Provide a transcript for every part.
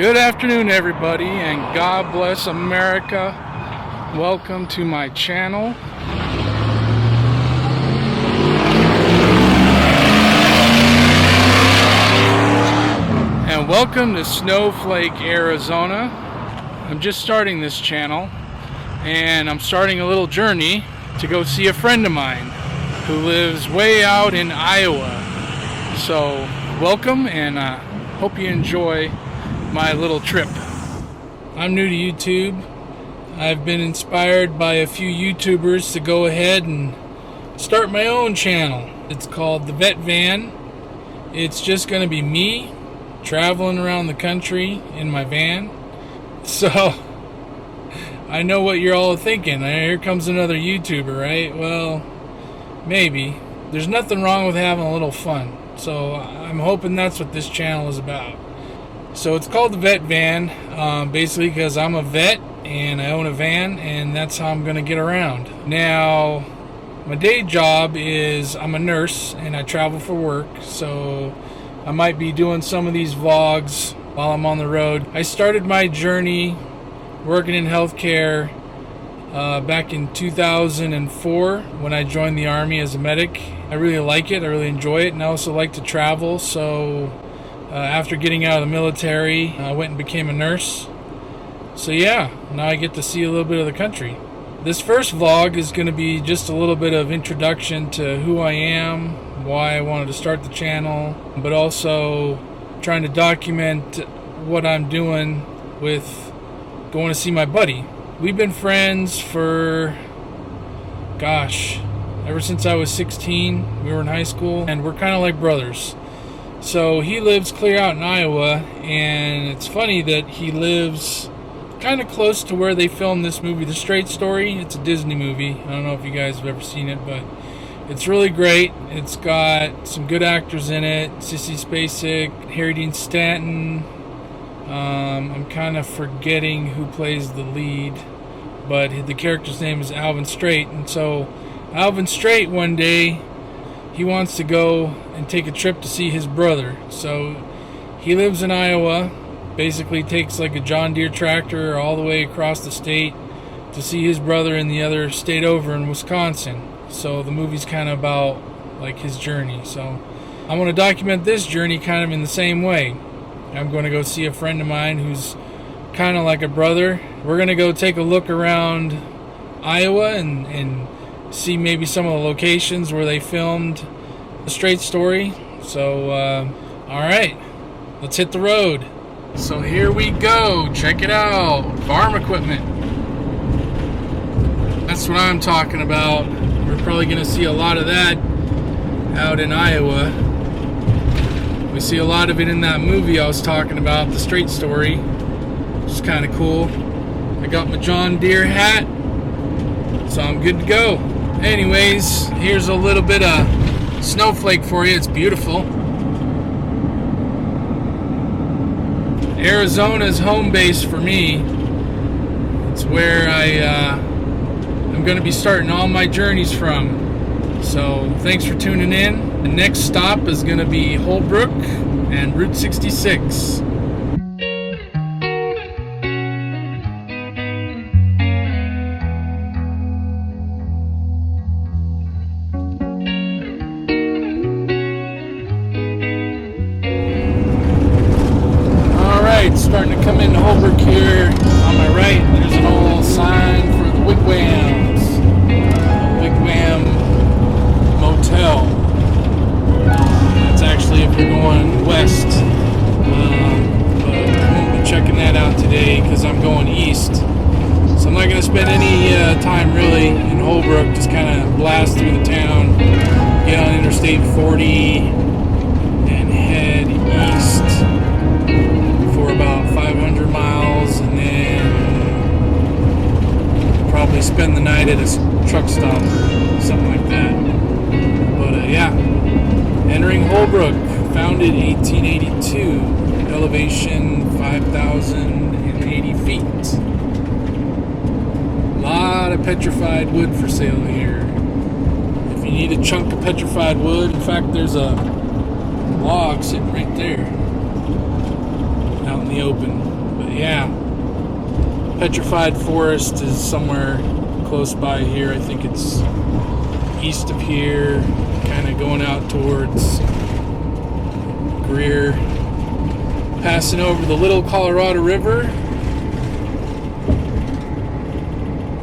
Good afternoon, everybody, and God bless America. Welcome to my channel. And welcome to Snowflake, Arizona. I'm just starting this channel, and I'm starting a little journey to go see a friend of mine who lives way out in Iowa. So, welcome, and hope you enjoy my little trip. I'm new to YouTube. I've been inspired by a few YouTubers to go ahead and start my own channel. It's called The Vet Van. It's just going to be me traveling around the country in my van. So, I know what you're all thinking. Here comes another YouTuber, right? Well, maybe. There's nothing wrong with having a little fun. So, I'm hoping that's what this channel is about. So it's called the Vet Van, basically because I'm a vet and I own a van, and that's how I'm going to get around. Now, my day job is I'm a nurse and I travel for work, so I might be doing some of these vlogs while I'm on the road. I started my journey working in healthcare back in 2004 when I joined the Army as a medic. I really like it, I really enjoy it, and I also like to travel, so after getting out of the military, I went and became a nurse. So yeah, now I get to see a little bit of the country. This first vlog is going to be just a little bit of introduction to who I am, why I wanted to start the channel, but also trying to document what I'm doing with going to see my buddy. We've been friends for, ever since I was 16. We were in high school, and we're kind of like brothers. So he lives clear out in Iowa, and it's funny that he lives kind of close to where they filmed this movie, The Straight Story. It's a Disney movie. I don't know if you guys have ever seen it, but it's really great. It's got some good actors in it. Sissy Spacek, Harry Dean Stanton. I'm kind of forgetting who plays the lead, but the character's name is Alvin Straight. And so Alvin Straight, one day, he wants to go and take a trip to see his brother. So he lives in Iowa, basically takes like a John Deere tractor all the way across the state to see his brother in the other state over in Wisconsin. So the movie's kind of about like his journey. So I want to document this journey kind of in the same way. I'm going to go see a friend of mine who's kind of like a brother. We're going to go take a look around Iowa and see maybe some of the locations where they filmed The Straight Story. So, alright, let's hit the road. So here we go, check it out, farm equipment. That's what I'm talking about. We're probably going to see a lot of that out in Iowa. We see a lot of it in that movie I was talking about, The Straight Story, which is kind of cool. I got my John Deere hat, so I'm good to go. Anyways, here's a little bit of Snowflake for you. It's beautiful. Arizona's home base for me. It's where I'm going to be starting all my journeys from. So thanks for tuning in. The next stop is going to be Holbrook and Route 66. Starting to come into Holbrook here. On my right, there's an old sign for the Wigwams. Wigwam Motel. That's actually if you're going west. But I won't be checking that out today because I'm going east. So I'm not going to spend any time really in Holbrook. Just kind of blast through the town, get on Interstate 40, and head east for about 500 miles, and then probably spend the night at a truck stop, something like that. But yeah, entering Holbrook, founded 1882, elevation 5,080 feet. A lot of petrified wood for sale here. If you need a chunk of petrified wood, in fact, there's a log sitting right there out in the open. yeah, Petrified Forest is somewhere close by here. I think it's east of here, kind of going out towards Greer, passing over the Little Colorado River.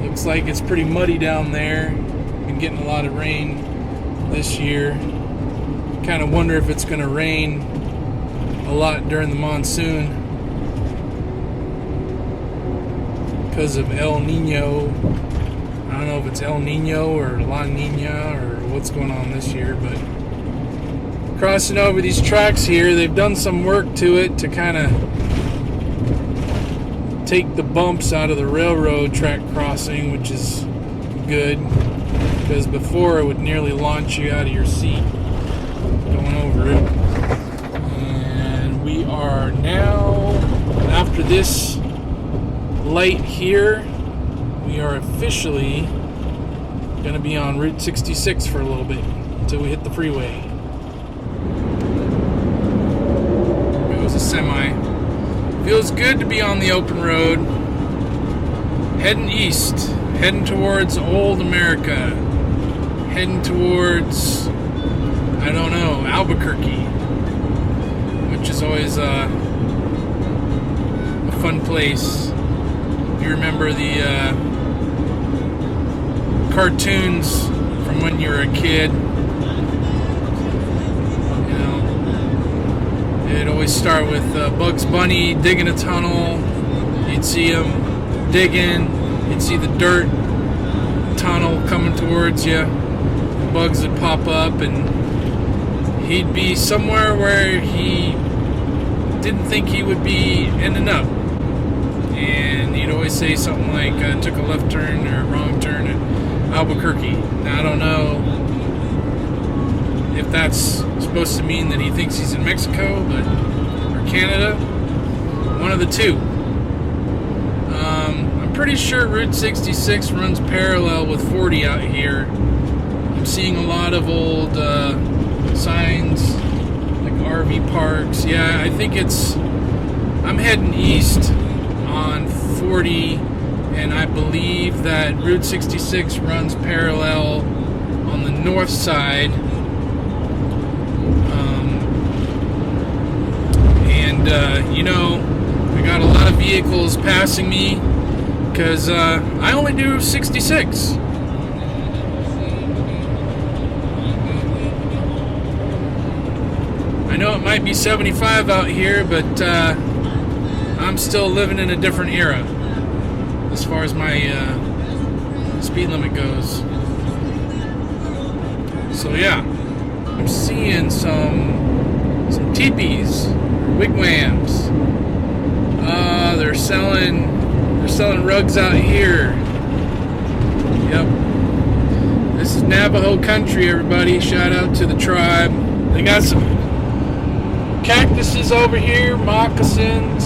Looks like it's pretty muddy down there. Been getting a lot of rain this year. Kind of wonder if it's going to rain a lot during the monsoon because of El Nino. I don't know if it's El Nino or La Nina or what's going on this year, but crossing over these tracks here, they've done some work to it to kind of take the bumps out of the railroad track crossing, which is good, because before it would nearly launch you out of your seat going over it. And we are now, after this light here, we are officially going to be on Route 66 for a little bit until we hit the freeway. It was a semi. Feels good to be on the open road. Heading east, heading towards old America, heading towards, I don't know, Albuquerque, which is always a fun place. You remember the cartoons from when you were a kid? You know, it'd always start with Bugs Bunny digging a tunnel. You'd see him digging. You'd see the dirt tunnel coming towards you. Bugs would pop up, and he'd be somewhere where he didn't think he would be ending up. And he'd always say something like, took a left turn or a wrong turn at Albuquerque. Now, I don't know if that's supposed to mean that he thinks he's in Mexico, or Canada. One of the two. I'm pretty sure Route 66 runs parallel with 40 out here. I'm seeing a lot of old signs, like RV parks. Yeah, I think I'm heading east on 40, and I believe that Route 66 runs parallel on the north side. You know, I got a lot of vehicles passing me because I only do 66. I know it might be 75 out here, but I'm still living in a different era as far as my speed limit goes. So yeah, I'm seeing some teepees, wigwams. They're selling rugs out here. Yep. This is Navajo country, everybody. Shout out to the tribe. They got some cactuses over here, moccasins,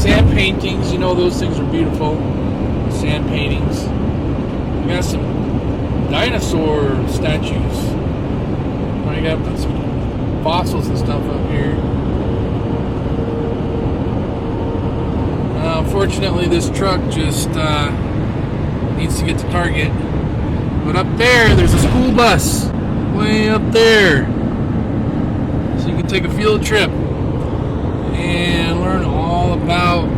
sand paintings. You know those things are beautiful. Sand paintings. We got some dinosaur statues. I got some fossils and stuff up here. Unfortunately, this truck just needs to get to Target. But up there's a school bus. Way up there. So you can take a field trip and learn all about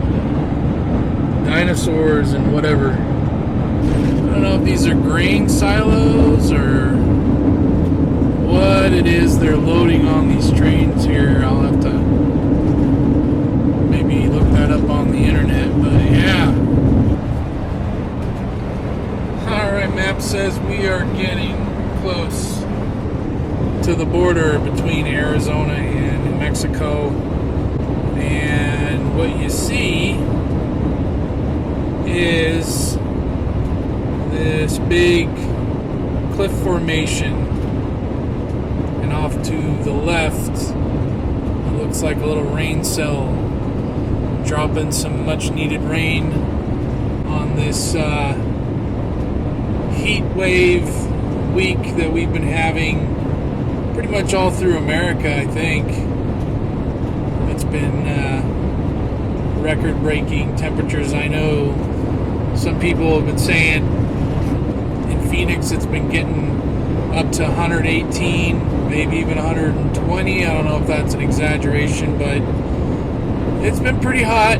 dinosaurs and whatever. I don't know if these are grain silos or what it is they're loading on these trains here. I'll have to maybe look that up on the internet, but yeah. Alright, map says we are getting close to the border between Arizona and New Mexico, and what you see is this big cliff formation, and off to the left it looks like a little rain cell dropping some much needed rain on this heat wave week that we've been having pretty much all through America. I think it's been record-breaking temperatures. I know some people have been saying in Phoenix it's been getting up to 118, maybe even 120. I don't know if that's an exaggeration, but it's been pretty hot.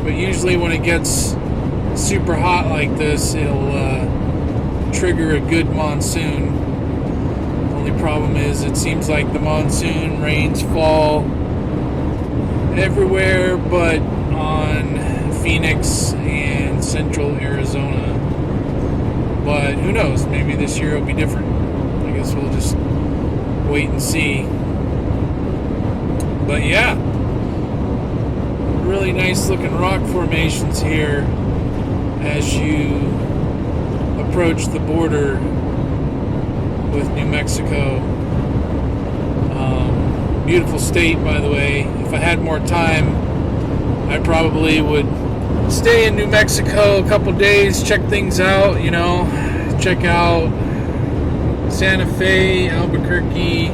But usually when it gets super hot like this, it'll trigger a good monsoon. The only problem is it seems like the monsoon rains fall everywhere but on Phoenix and central Arizona. But who knows, maybe this year it'll be different. I guess we'll just wait and see. But yeah, really nice looking rock formations here as you approach the border with New Mexico. Beautiful state, by the way. If I had more time, I probably would stay in New Mexico a couple days, check things out, check out Santa Fe, Albuquerque,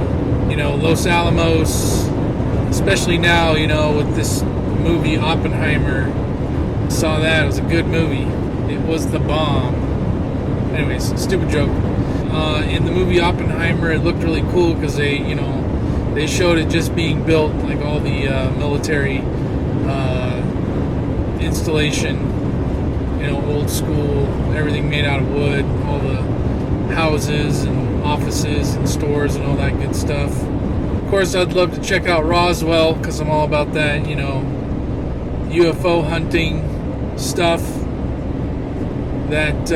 Los Alamos, especially now, with this movie Oppenheimer. Saw that. It was a good movie. It was the bomb. Anyways, stupid joke. In the movie Oppenheimer, it looked really cool because they showed it just being built, like all the military installation, old school, everything made out of wood, all the houses and offices and stores and all that good stuff. Of course, I'd love to check out Roswell because I'm all about that, UFO hunting stuff that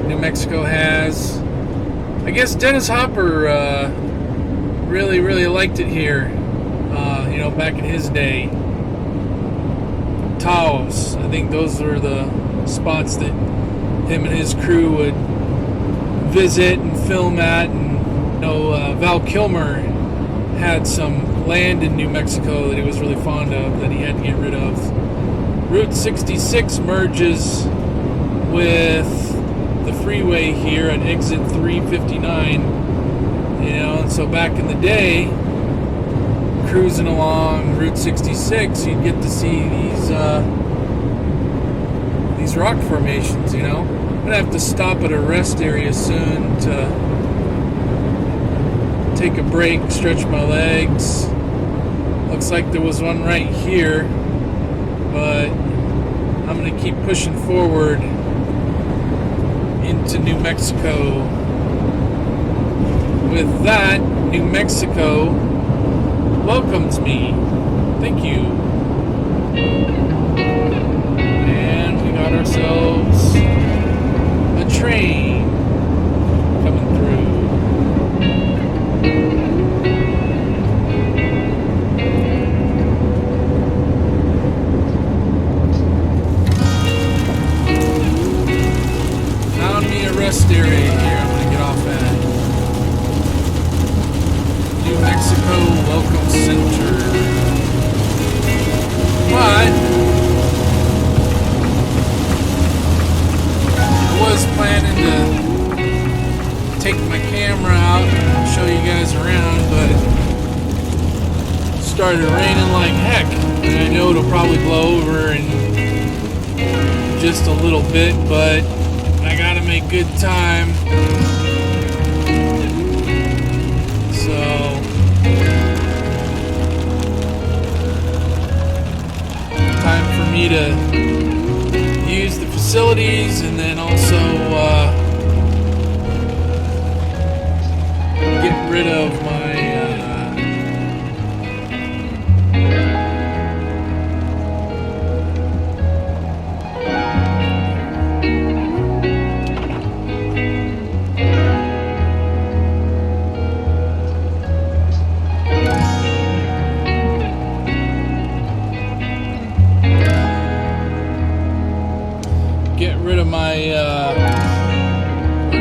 New Mexico has. I guess Dennis Hopper really, really liked it here, back in his day. Taos, I think those were the spots that him and his crew would visit and film at. And Val Kilmer had some land in New Mexico that he was really fond of that he had to get rid of. Route 66 merges with the freeway here at exit 359, and so back in the day, cruising along Route 66, you'd get to see these rock formations. I'm gonna have to stop at a rest area soon to take a break, stretch my legs. Looks like there was one right here, but I'm gonna keep pushing forward into New Mexico. With that, New Mexico welcomes me. Thank you. And we got ourselves a train coming through. Found me a rest area here. I'm gonna get off at New Mexico Welcome Center. But I was planning to take my camera out and show you guys around, but it started raining like heck. And I know it'll probably blow over in just a little bit, but I gotta make good time. So time for me to use the facilities and then also get rid of my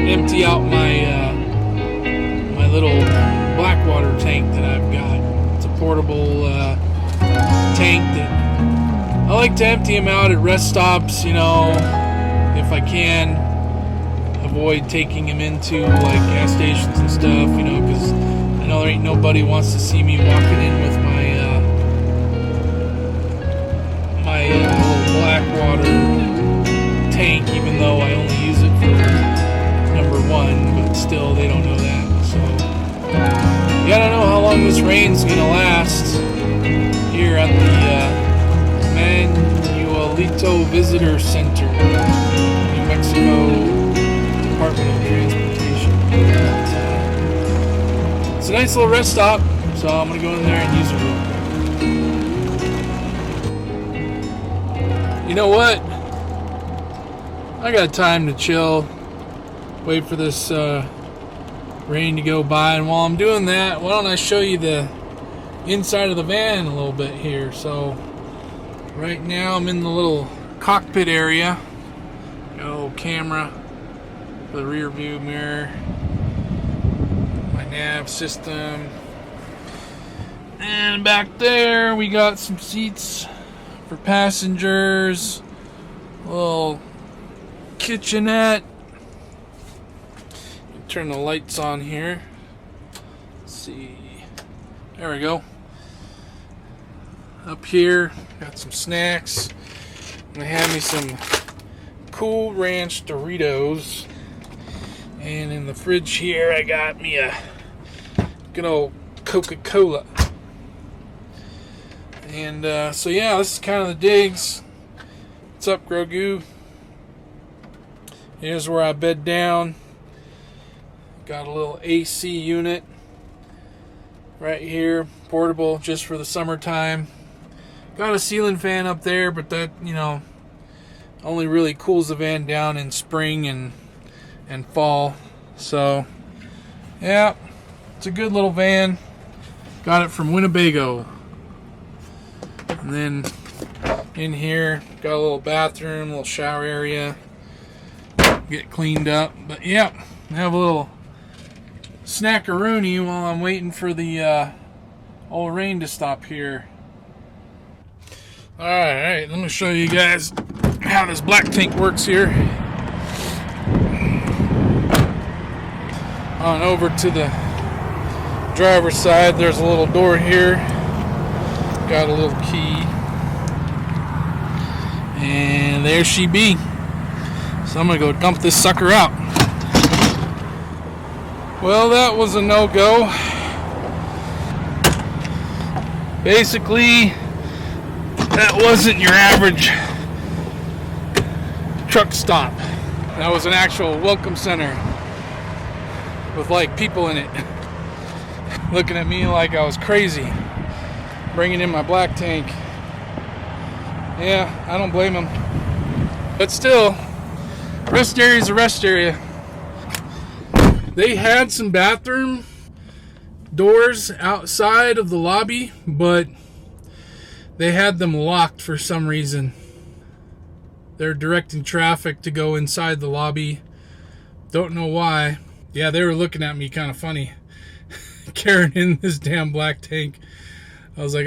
empty out my little Blackwater tank that I've got. It's a portable tank that I like to empty them out at rest stops, if I can avoid taking them into like gas stations and stuff, because I know there ain't nobody wants to see me walking in with my water tank, even though I only use it for number one, but still they don't know that. So yeah, I don't know how long this rain's gonna last here at the Manuelito Visitor Center, New Mexico Department of Transportation. It's a nice little rest stop, so I'm gonna go in there and use it real quick. You know what? I got time to chill, wait for this rain to go by, and while I'm doing that, why don't I show you the inside of the van a little bit here. So right now I'm in the little cockpit area. Got a little camera for the rear view mirror, my nav system, and back there we got some seats for passengers, a little kitchenette. Turn the lights on here. Let's see. There we go. Up here, got some snacks. And they have me some Cool Ranch Doritos. And in the fridge here, I got me a good old Coca-Cola. And so yeah, this is kind of the digs. What's up, Grogu? Here's where I bed down. Got a little AC unit right here, portable, just for the summertime. Got a ceiling fan up there, but that, you know, only really cools the van down in spring and fall. So yeah, it's a good little van. Got it from Winnebago. And then in here, got a little bathroom, little shower area, get cleaned up. But yeah, I have a little snackaroony while I'm waiting for the old rain to stop here. Alright, let me show you guys how this black tank works here. On over to the driver's side, there's a little door here. Got a little key. And there she be. So I'm going to go dump this sucker out. Well, that was a no-go. Basically, that wasn't your average truck stop. That was an actual welcome center with like people in it looking at me like I was crazy bringing in my black tank. Yeah, I don't blame them. But still, rest area is a rest area. They had some bathroom doors outside of the lobby, but they had them locked for some reason. They're directing traffic to go inside the lobby. Don't know why. Yeah, they were looking at me kind of funny carrying in this damn black tank. I was like,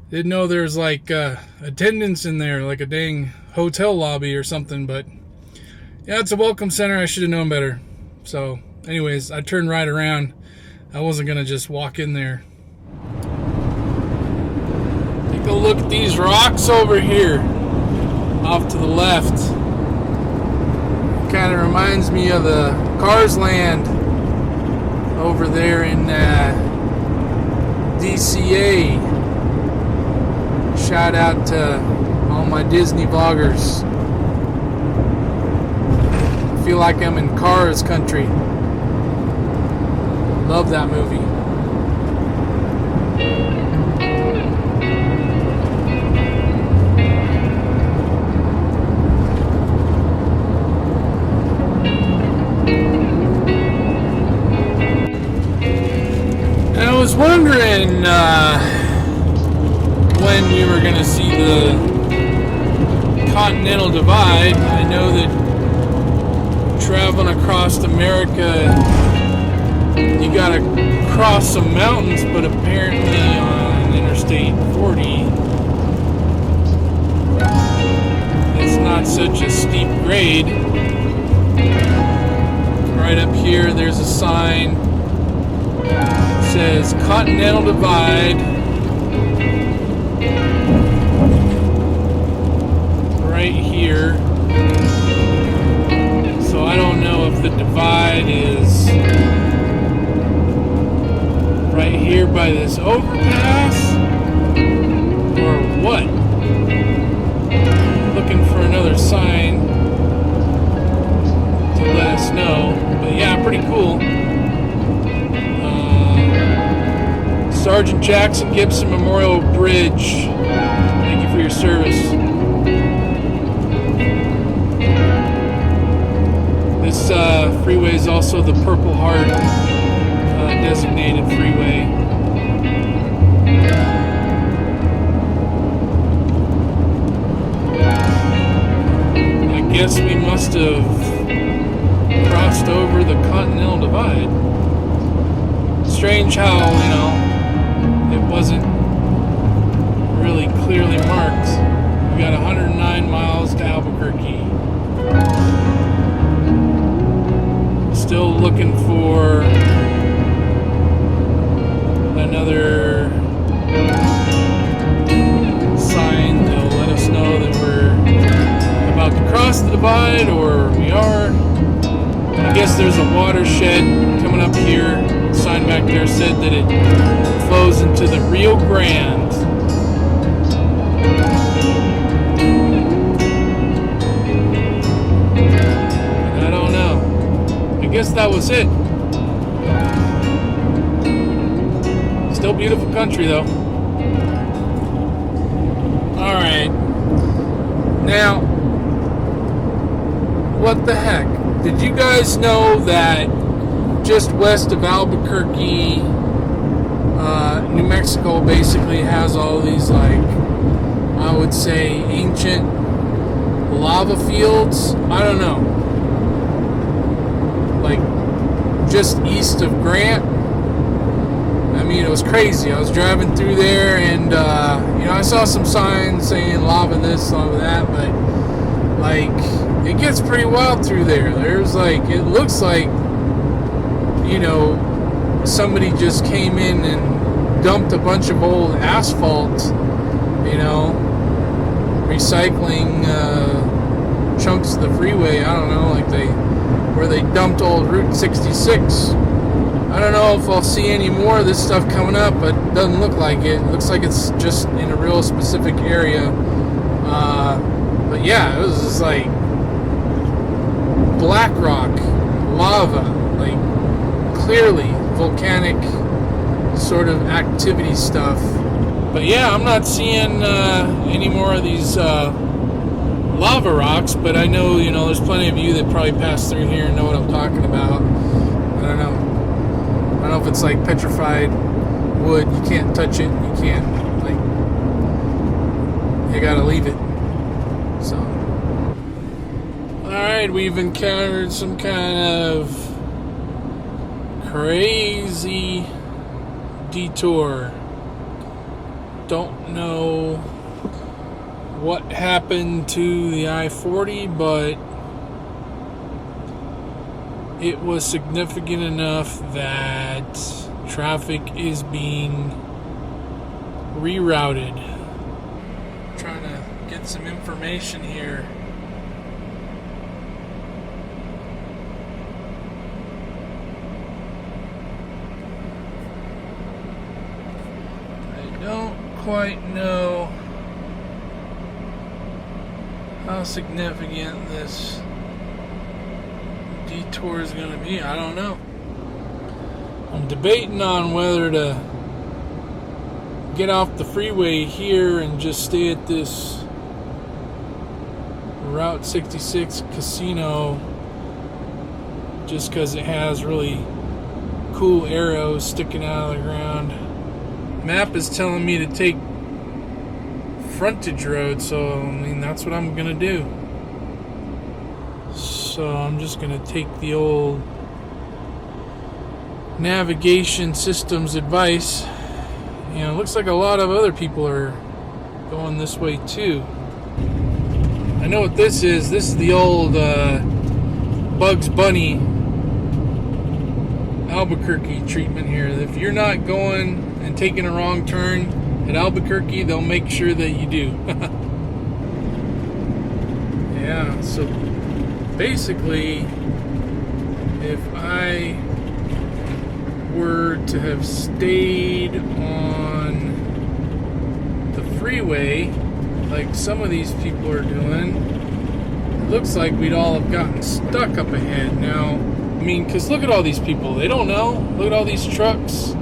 didn't know there was like attendants in there, like a dang hotel lobby or something. But yeah, it's a welcome center. I should have known better. So anyways, I turned right around. I wasn't gonna just walk in there. Take a look at these rocks over here off to the left. Kind of reminds me of the Cars Land over there in DCA. Shout out to all my Disney vloggers. I feel like I'm in Cars country. Love that movie. I was wondering when we were going to see the Continental Divide. I know that traveling across America, you got to cross some mountains, but apparently on Interstate 40, it's not such a steep grade. Right up here, there's a sign. It says Continental Divide. right here. So I don't know if the divide is right here by this overpass or what. Looking for another sign to let us know. But yeah, pretty cool. Sergeant Jackson Gibson Memorial Bridge. Thank you for your service. This freeway is also the Purple Heart designated freeway. I guess we must have crossed over the Continental Divide. Strange how, you know, it wasn't really clearly marked. We got 109 miles to Albuquerque. Still looking for another sign to let us know that we're about to cross the divide, or we are. I guess there's a watershed coming up here. The sign back there said that it flows into the Rio Grande. I don't know. I guess that was it. Still beautiful country though. Alright. Now, what the heck? Did you guys know that just west of Albuquerque, New Mexico basically has all these, like, I would say ancient lava fields? I don't know. Like, just east of Grant. I mean, it was crazy. I was driving through there and, you know, I saw some signs saying lava this, lava that, but, like, it gets pretty wild through there. There's, like, it looks like, you know, somebody just came in and dumped a bunch of old asphalt, you know, recycling chunks of the freeway. I don't know, like where they dumped old Route 66. I don't know if I'll see any more of this stuff coming up, but it doesn't look like it. It looks like it's just in a real specific area. But yeah, it was just like black rock, lava, like clearly volcanic sort of activity stuff. But yeah, I'm not seeing any more of these lava rocks, but I know, you know, there's plenty of you that probably pass through here and know what I'm talking about. I don't know. I don't know if it's like petrified wood. You can't touch it. You can't, like, you gotta leave it. So, alright, we've encountered some kind of crazy detour. Don't know what happened to the I-40, but it was significant enough that traffic is being rerouted. I'm trying to get some information here. I don't quite know how significant this detour is going to be. I don't know. I'm debating on whether to get off the freeway here and just stay at this Route 66 casino, just because it has really cool arrows sticking out of the ground. Map is telling me to take frontage road, so I mean that's what I'm gonna do. So I'm just gonna take the old navigation systems advice. You know, it looks like a lot of other people are going this way too. I know what this is. This is the old Bugs Bunny Albuquerque treatment here. If you're not going and taking a wrong turn at Albuquerque, they'll make sure that you do. Yeah, so basically, if I were to have stayed on the freeway like some of these people are doing, it looks like we'd all have gotten stuck up ahead. Now, I mean, because look at all these people. They don't know. Look at all these trucks.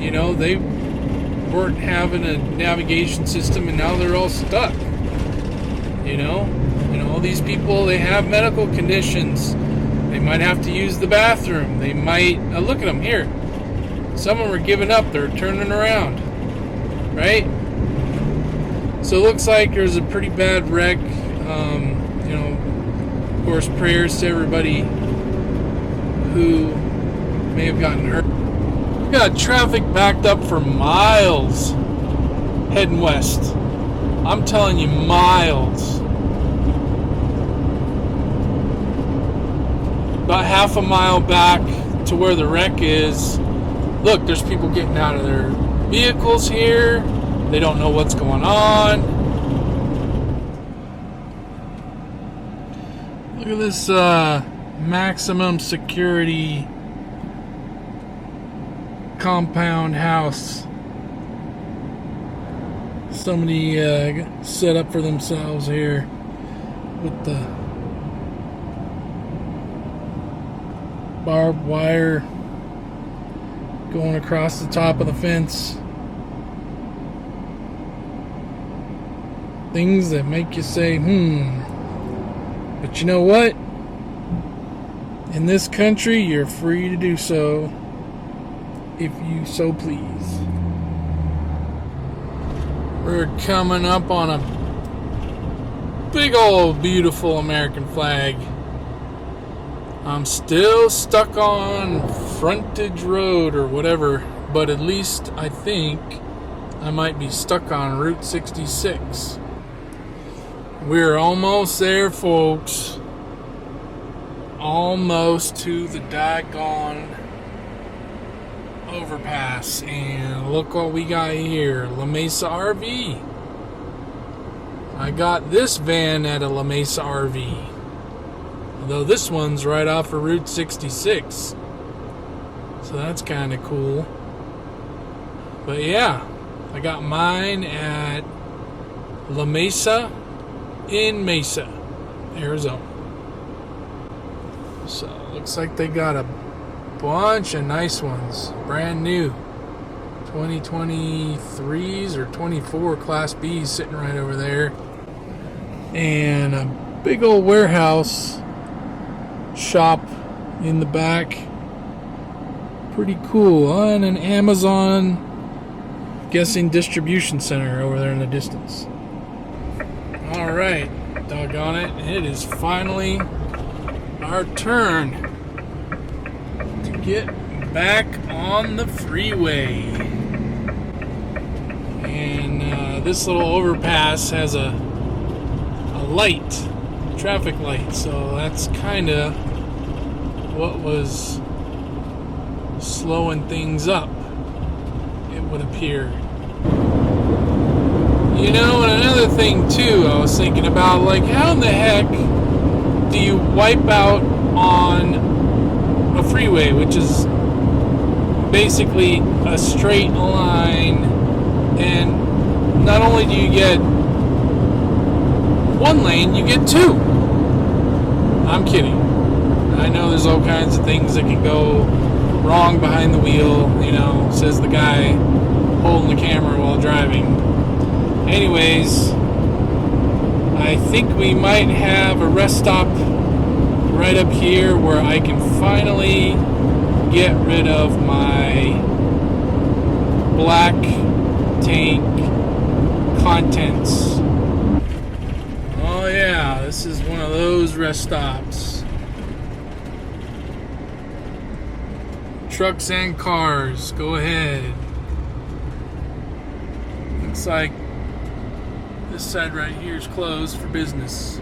You know, they weren't having a navigation system, and now they're all stuck. You know, and all these people, they have medical conditions. They might have to use the bathroom. They might look at them here. Some of them are giving up. They're turning around, right? So it looks like there's a pretty bad wreck. You know, of course, prayers to everybody who may have gotten hurt. We got traffic backed up for miles heading west. I'm telling you, miles. About half a mile back to where the wreck is. Look, there's people getting out of their vehicles here. They don't know what's going on. Look at this maximum security compound house somebody set up for themselves here with the barbed wire going across the top of the fence. Things that make you say, But you know what? In this country, you're free to do so if you so please. We're coming up on a big old beautiful American flag. I'm still stuck on Frontage Road or whatever, but at least I think I might be stuck on Route 66. We're almost there, folks. Almost to the daggone overpass. And look what we got here. La Mesa RV. I got this van at a La Mesa RV. Although this one's right off of Route 66. So that's kind of cool. But yeah, I got mine at La Mesa in Mesa, Arizona. So looks like they got a bunch of nice ones, brand new 2023s or 24 Class Bs sitting right over there, and a big old warehouse shop in the back. Pretty cool. On an Amazon, guessing distribution center over there in the distance. Alright, doggone it. It is finally our turn to get back on the freeway. And this little overpass has a light, traffic light, so that's kind of what was slowing things up, it would appear. You know, and another thing too, I was thinking about, like, how in the heck do you wipe out on a freeway, which is basically a straight line, and not only do you get one lane, you get two. I'm kidding. I know there's all kinds of things that can go wrong behind the wheel, you know, says the guy holding the camera while driving. Anyways, I think we might have a rest stop right up here where I can finally get rid of my black tank contents. Oh yeah, this is one of those rest stops. Trucks and cars, go ahead. Looks like this side right here is closed for business.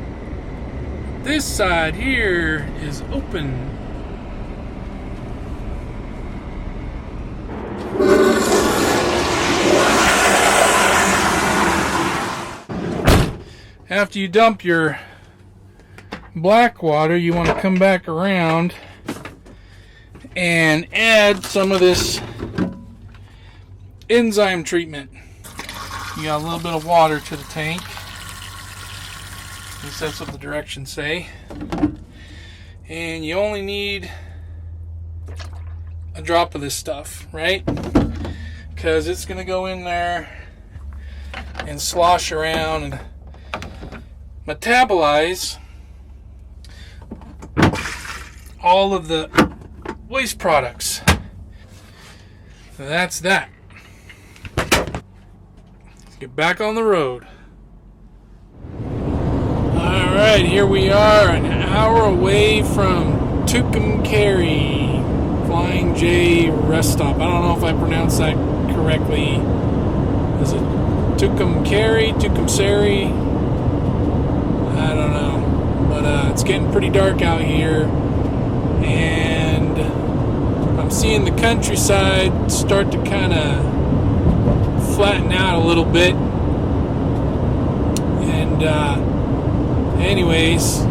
This side here is open. After you dump your black water, you want to come back around and add some of this enzyme treatment. You got a little bit of water to the tank. At least that's what the directions say. And you only need a drop of this stuff, right? Because it's going to go in there and slosh around and metabolize all of the waste products. So that's that. Let's get back on the road. Alright, here we are, an hour away from Tucumcari Flying J rest stop. I don't know if I pronounced that correctly. Is it Tucumcari? Tucumcari? I don't know. But it's getting pretty dark out here. And I'm seeing the countryside start to kind of flatten out a little bit. And anyways,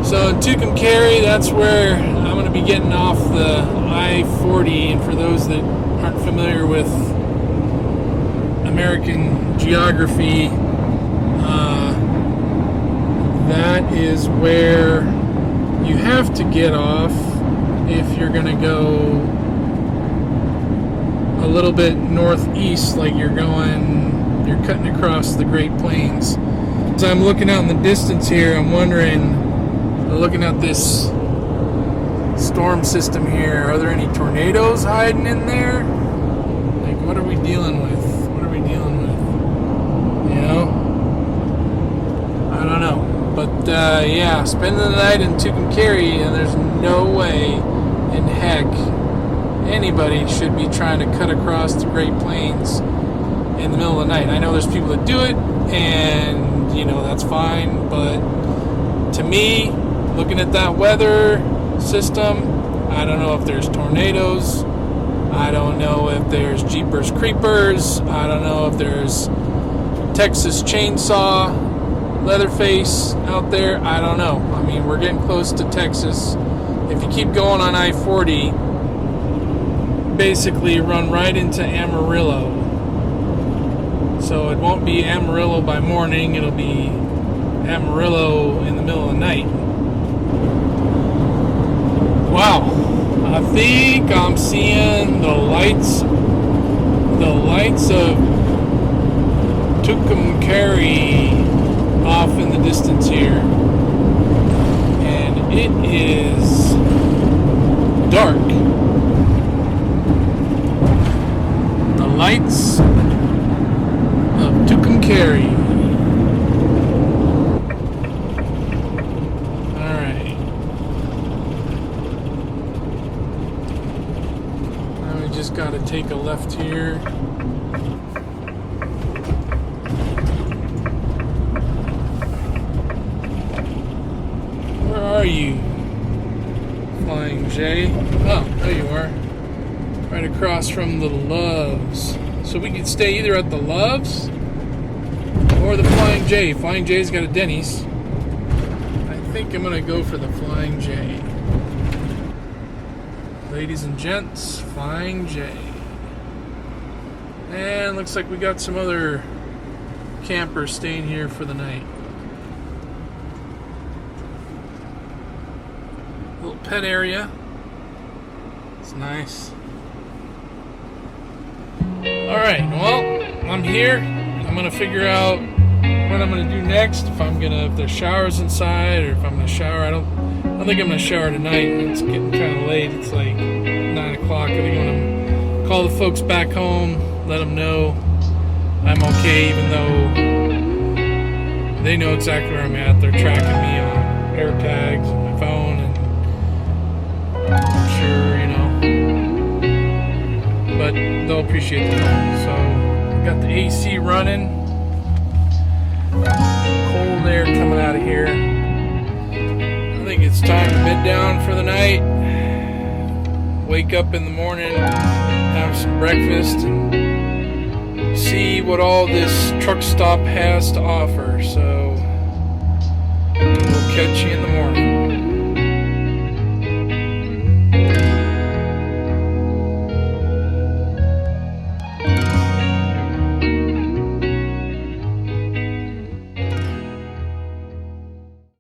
so in Tucumcari, that's where I'm going to be getting off the I-40. And for those that aren't familiar with American geography, that is where you have to get off if you're going to go a little bit northeast, like you're cutting across the Great Plains. As I'm looking out in the distance here, I'm wondering, looking at this storm system here, are there any tornadoes hiding in there? Like, what are we dealing with? What are we dealing with? You know? I don't know. But, yeah, spending the night in Tucumcari, and there's no way in heck anybody should be trying to cut across the Great Plains in the middle of the night. I know there's people that do it, and, you know, that's fine, but to me, looking at that weather system, I don't know if there's tornadoes, I don't know if there's Jeepers Creepers, I don't know if there's Texas Chainsaw Leatherface out there, I don't know. I mean, we're getting close to Texas. If you keep going on I-40, basically run right into Amarillo. So it won't be Amarillo by morning, it'll be Amarillo in the middle of the night. Wow, I think I'm seeing the lights of Tucumcari off in the distance here. And it is dark. The lights of Tucumcari. Alright. Now we just gotta take a left here. Where are you, Flying J? Oh, there you are. Right across from the Loves. So we could stay either at the Loves or the Flying J. Flying J's got a Denny's. I think I'm going to go for the Flying J. Ladies and gents, Flying J. And looks like we got some other campers staying here for the night. Little pet area. It's nice. Alright, well, I'm here. I'm going to figure out what I'm going to do next. If there's showers inside, or if I'm going to shower. I don't think I'm going to shower tonight. It's getting kind of late. It's like 9 o'clock. I think I'm going to call the folks back home, let them know I'm okay, even though they know exactly where I'm at. They're tracking me on AirTags on my phone, and I'm sure, but they'll appreciate the help. So, got the AC running. Cold air coming out of here. I think it's time to bed down for the night. Wake up in the morning, have some breakfast, and see what all this truck stop has to offer. So we'll catch you in the morning.